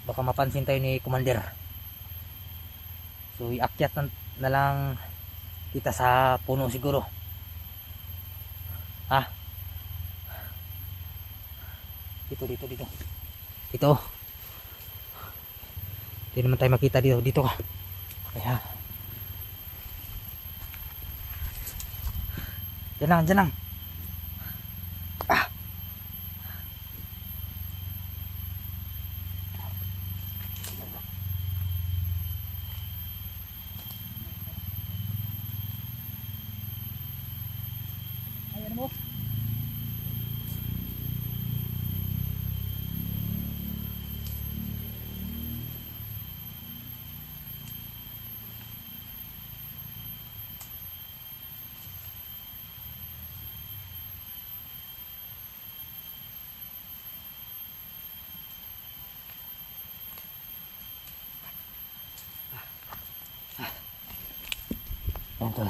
baka mapansin tayo ni Commander. So iakyat na lang kita sa puno siguro. Dito. Dito. Hindi naman tayo makita dito. Dito ka. Kaya. Diyan lang. Ayan mo. Ito.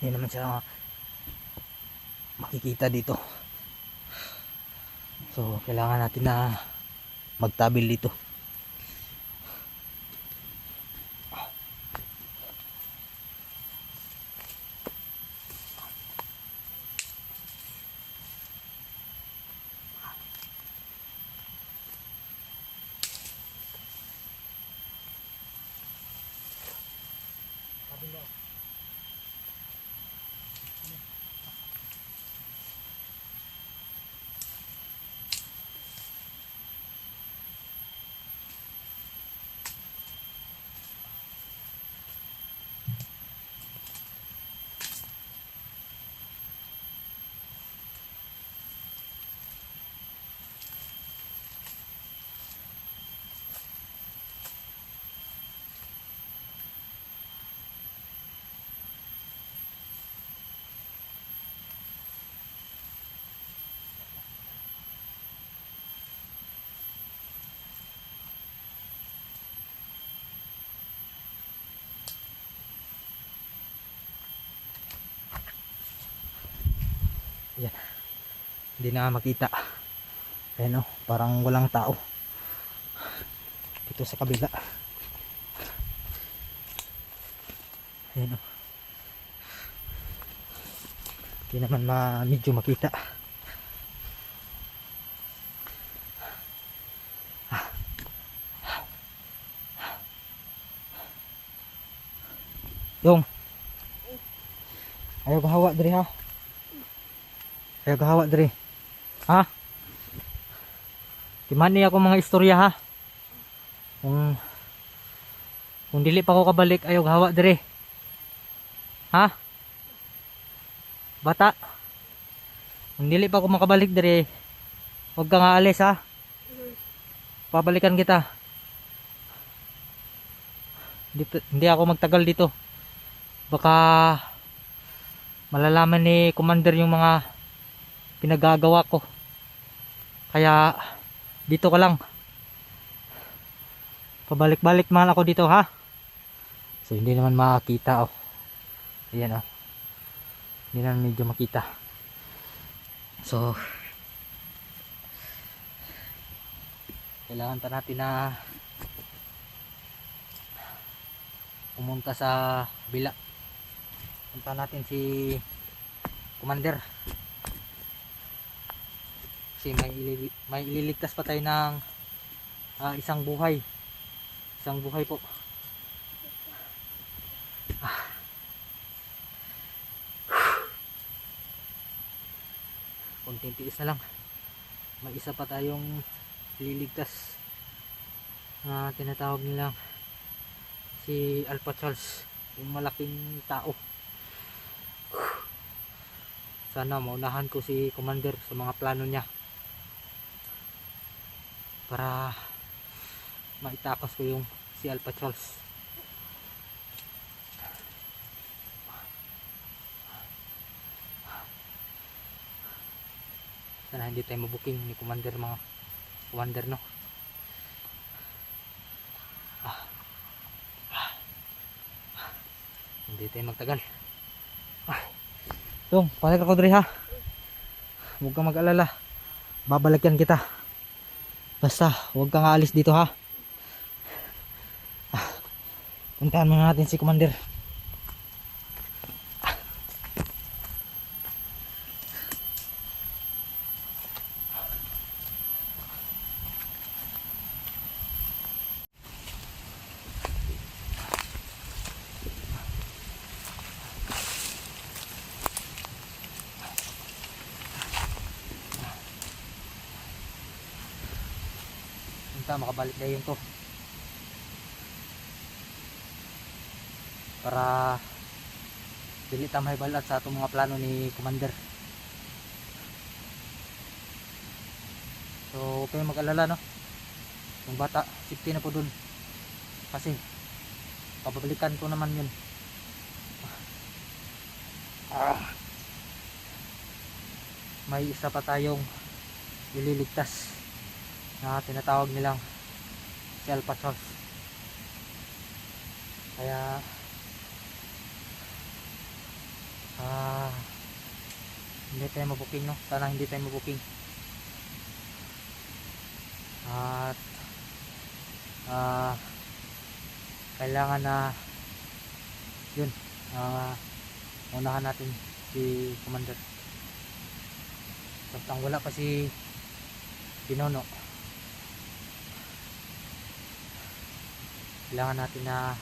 Hindi naman siya makikita dito. So kailangan natin na magtabil dito. Yan. Hindi na makita. Ayan o, parang walang tao dito sa kabila. Ayan o, hindi naman medyo makita. Yung ayaw kahawa diri ha. Ayaw kahawa diri. Ha? Timani ako mga istorya ha. Kung dili pa ako kabalik, ayaw kahawa diri. Ha? Bata. Kung dili pa ako makabalik diri, huwag ka nga alis ha. Pabalikan kita. Hindi ako magtagal dito. Baka malalaman ni Commander yung mga pinagagawa ko. Kaya dito ka lang. Pabalik-balik man ako dito ha. So hindi naman makita oh. Ayan oh. Hindi naman medyo makita. So kailangan pa natin na pumunta sa bila. Punta natin si Commander. Kasi may ililigtas pa tayo ng isang buhay po. Konting tiis na lang, may isa pa tayong ililigtas na tinatawag nilang si Alpha Charles, yung malaking tao. Sana maunahan ko si Commander sa mga plano niya para maitakas ko yung si Alpha Charles. Sana hindi tayo mabuking ni Commander, mga Commander no. Hindi tayo magtagal. Tung, balik ako diri ha. Huwag kang mag-alala. Babalikan kita. Basta huwag kang aalis dito ha. Puntahan muna natin si Commander. Makabalik na yun to para dili ta mahibalat sa atong mga plano ni Commander. So huwag kayong mag-alala, no, yung bata safety na po dun kasi pabalikan ko naman yun. May isa pa tayong ililigtas na tinatawag nilang si Alpha Charles. Kaya hindi tayo mabuking, no, sana hindi tayo mabuking. At kailangan na yun, unahan natin si Commander. Samtang wala pa si Pinono, kailangan natin na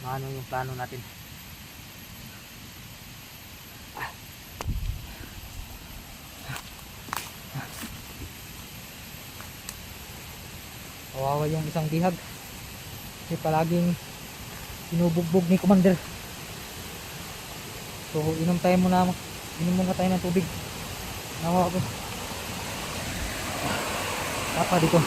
maano yung plano natin. Kawawa yung isang dihag kasi palaging sinubugbog ni Commander. So inom muna tayo ng tubig. Nawa ako apa dito.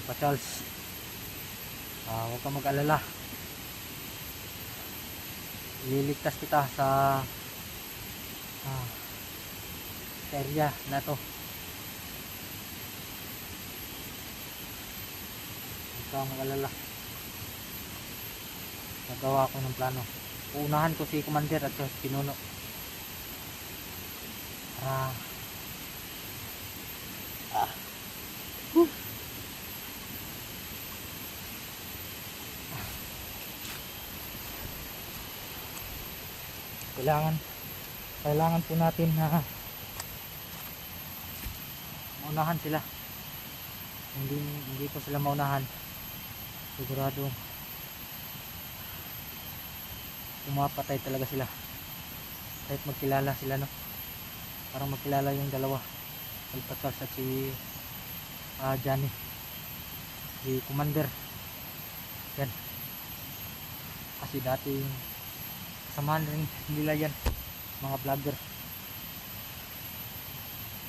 Pa Charles, huwag kang mag-alala, ililigtas kita sa area na to. Huwag kang mag-alala, nagawa ko ng plano. Uunahan ko si Commander at si Pinuno para kailangan po natin na maunahan sila. Hindi po sila maunahan, sigurado pumapatay talaga sila kahit magkilala sila, no? Parang magkilala yung dalawa, Alpatras at si Johnny, si Commander yan, kasi dati kasamahan rin nila yan, mga vlogger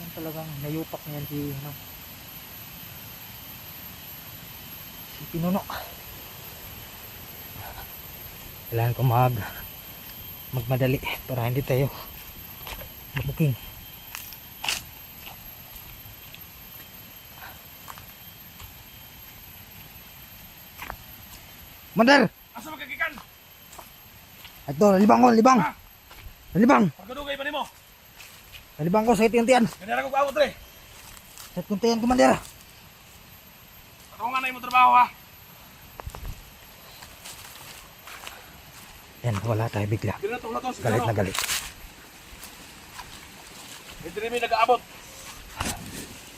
yan. Talagang nayupak niyan si Pinuno. Kailangan ko magmadali para hindi tayo mabuking. Mandar! Asa magkagikan? Ito, libang ko, libang! Ha? Libang! Pagkadugay pa nimo. Libang ko sa itiyan-tiyan. Ganyan ako kaawat re. Sa itiyan-tiyan, Commander. Ako nga na yung trabaho ha. Yan, wala tayo bigla. Ginato na to. Galit na galit. Hindi rin may nag-aabot.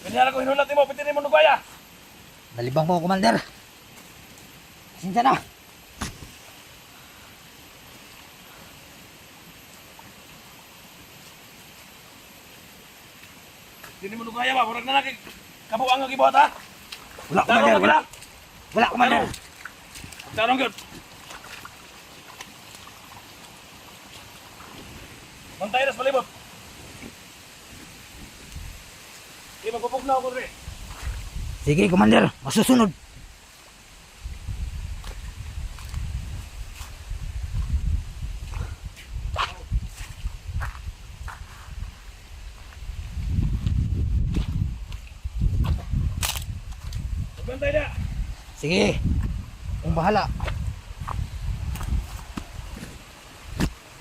Ganyan ako hinulat mo. Piti rin mo nugaya. Nalibang ko, Commander. Sinta na. Piti rin mo nugaya ba. Murag na nakik. Kabuang ang ibuhat ha. Wala, Commander. Wala. Wala, Commander. Tarong yun. Mantay na sa palibot. Di magpupog na ako rin. Sige, Commander. Masusunod. Magbantay na. Sige. Kung bahala.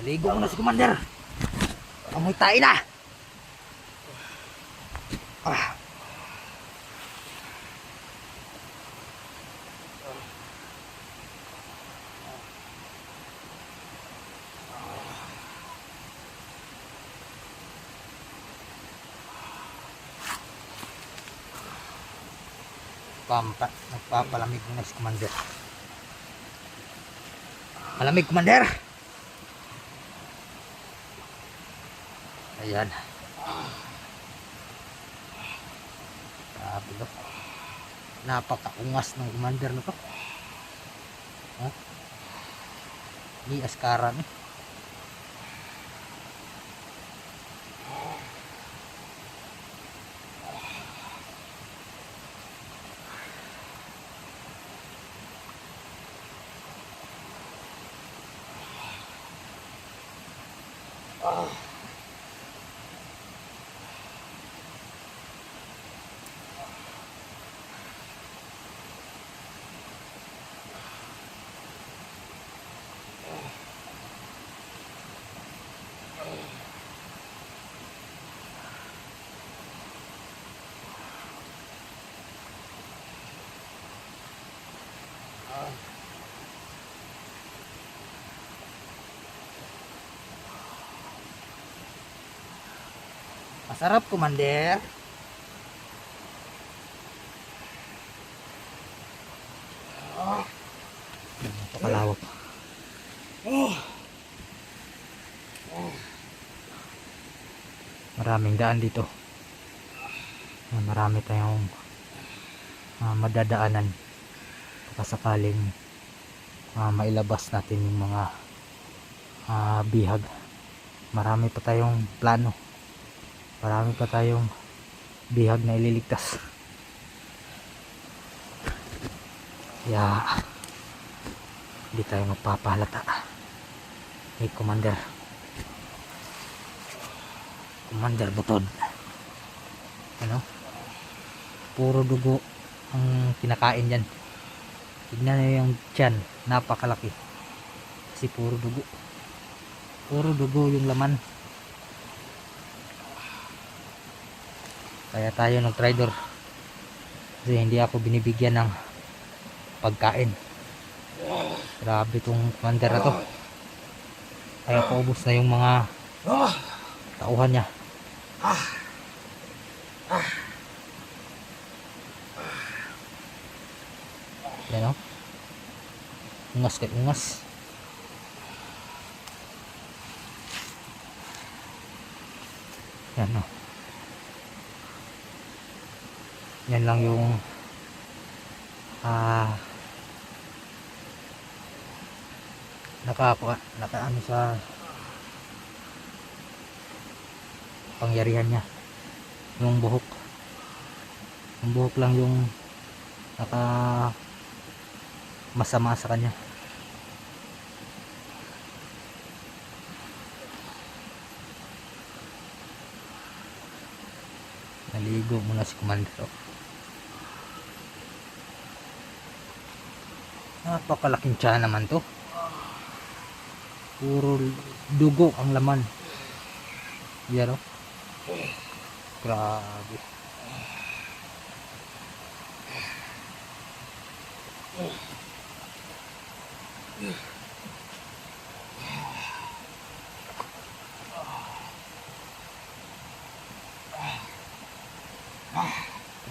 Naligo mo na si Commander. Amoy tayo na. Ah. Nagpapalamig na si Commander. Palamig, Commander. Ayan. Grabe no. Napakaungas ng Commander na to. Huh? Ni askara ni. Masarap, Commander. Napakalawak. Maraming daan dito. Marami tayong madadaanan sakaling mailabas natin yung mga bihag. Marami pa tayong plano. Marami pa tayong bihag na ililigtas. Kaya hindi tayo magpapahalata. Hey, Commander Butod. Ano? Puro dugo ang kinakain dyan. Tignan nyo yung tiyan. Napakalaki. Kasi puro dugo. Puro dugo yung laman. Kaya tayo nag-tridor. Kasi hindi ako binibigyan ng pagkain. Grabe tong Commander na to. Kaya paubos na yung mga tauhan niya. Yan o. Ungas kay ungas. Yan o. Yan lang yung nakaano sa pangyarihan niya. Yung buhok lang yung naka masama sa kanya. Naligo muna si Commander. Napakalaking tiyan naman to. Puro dugo ang laman. Yan o. Grabe.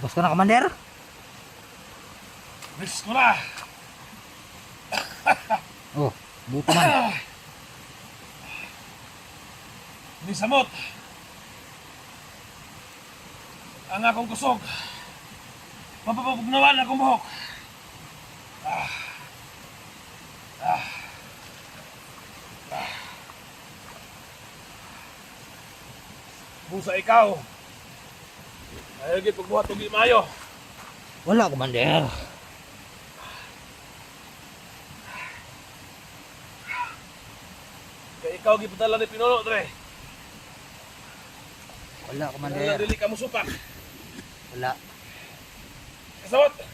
Tapos ka na, Commander? Miss ko na. Oh, buto man. Nisamot. Ang akong kusog. Mapapagnawan akong buhok. Busa ikaw. Ayaw gid pagbuhat og mayo. Wala, Commander. Kay ikaw gipadala ni Pinuno dre. Wala, Wala Commander. dili ka musupak. Wala. Kasawat.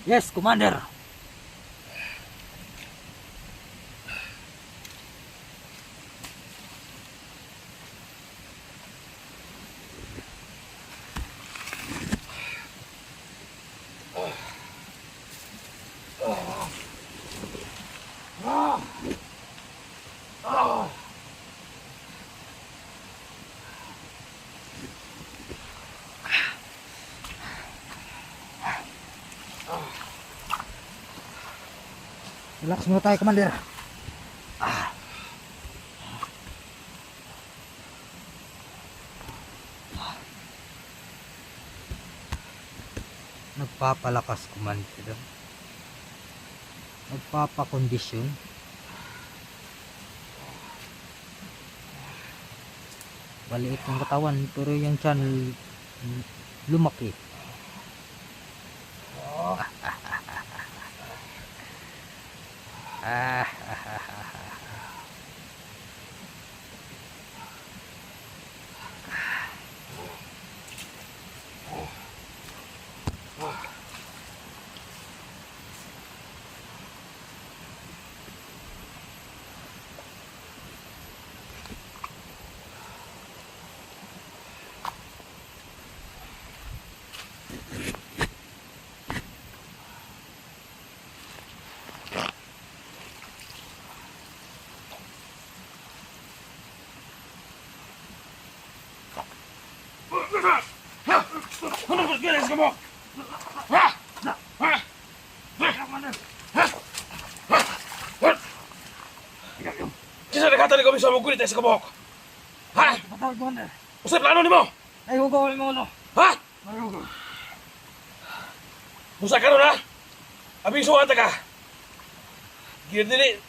Yes, Commander. Relax muna tayo, Commander. Nagpapalakas, Commander. Nagpapakondisyon. Maliit ng katawan pero yung tiyan lumaki. Ano ba gilis ka mo? Ha? Ha? Kisa nakatali ko bisa mo gulit sa kabok. Ha? Patawad, Commander. Usap plano nimo? Ay, huwag ako mo, no. Ha? Musa ka na? Abiso ang taga. Girdili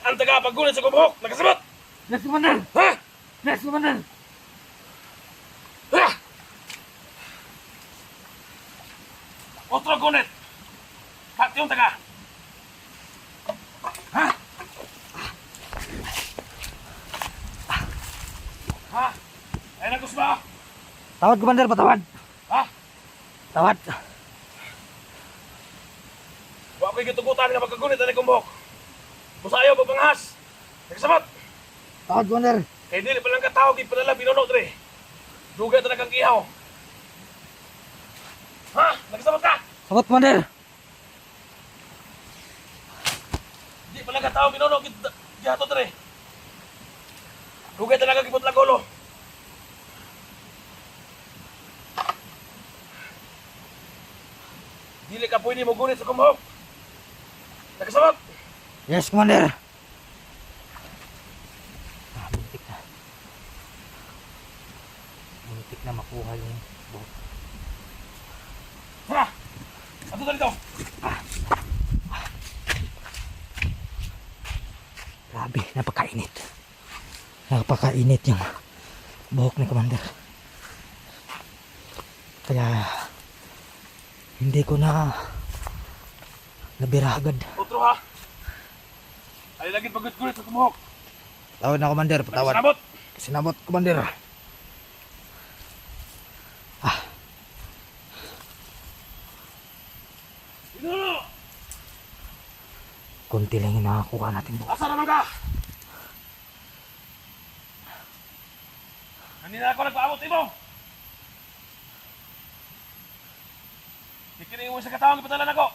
ang taga paggulit sa kabok. Nakasabot. Yes, Commander. Ha? Yes, Commander. Ha? Otro gunit. Pati yung taga. Ha? Ha? Ay nagus ba? Tawad, Commander, patawad. Ha? Tawad. Wa ko'y gitugutan nga pagkagunit na kumbok. Musayo papanghas. Nagsabat. Tawad, Commander. Kay dili pa lang katawag ipadala Pinuno dre. Duga talagang ihaw. Ha? Nagsabat ka? Tawad, Commander. Di pa lang katawag Pinuno gihato dre. Dugay talaga gibot lang ulo. Dili ka pwede mo gunit sa kumbuhok. Nagkasabot. Yes, Commander. Muntik na. Muntik na makuha yung buhok. Tara! Ato na dito! Grabe, napakainit. Napakainit yung buhok ni Commander. Kaya hindi ko na nabira agad. Otro ha! Ay lagi pagod-gulit sa kumbuhok. Tawad na, Commander. Patawad. Nagkasabot! Sinabot, Commander. Pinuno! Kunti lang yung nakakuha natin buhok. Asa naman ka? Kanina ako nagpaabot imo. Ikinig mo sa katawang ipadalan ako.